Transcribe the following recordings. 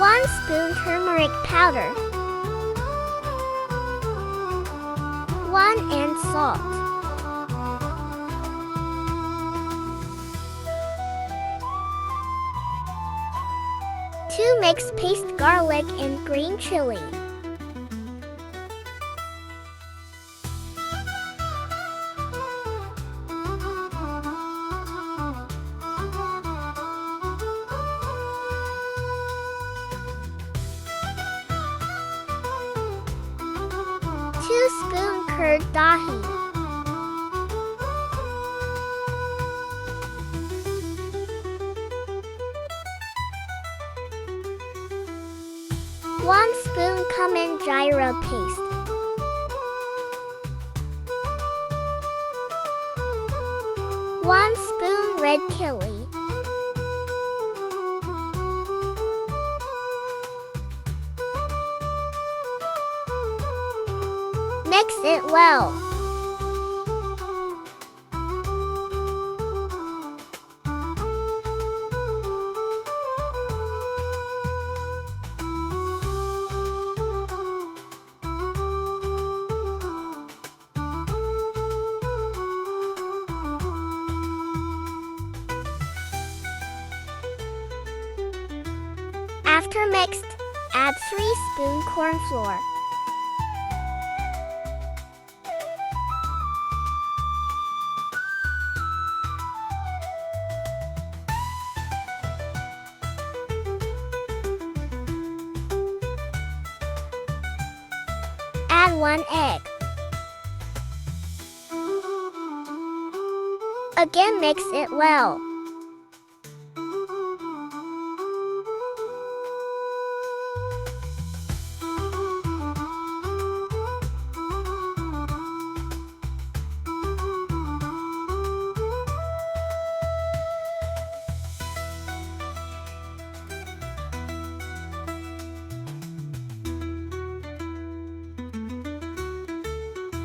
1 spoon turmeric powder, 1 and salt. 2 mixed paste garlic and green chili. 2 spoon curd dahi. 1 spoon cumin gyro paste. 1 spoon red chili. Mix it well. After mixed, add 3 spoon corn flour. Add 1 egg. Again mix it well.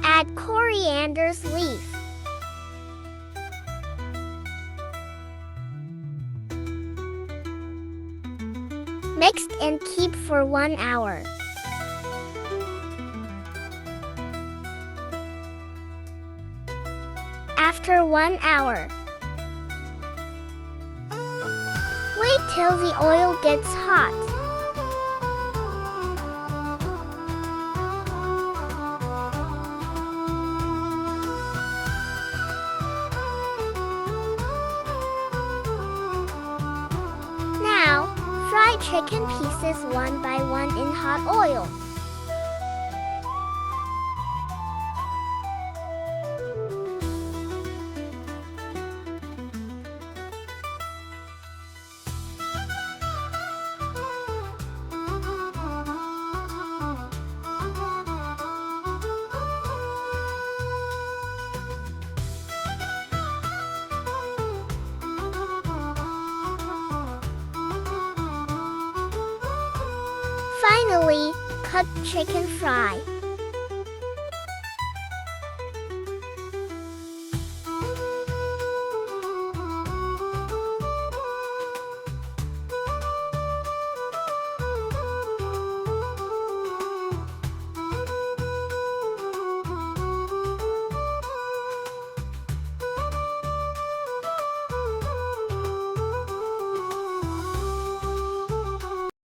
Add coriander's leaf. Mix and keep for 1 hour. After 1 hour, wait till the oil gets hot. Fry chicken pieces 1 by 1 in hot oil. Finally, cut chicken fry.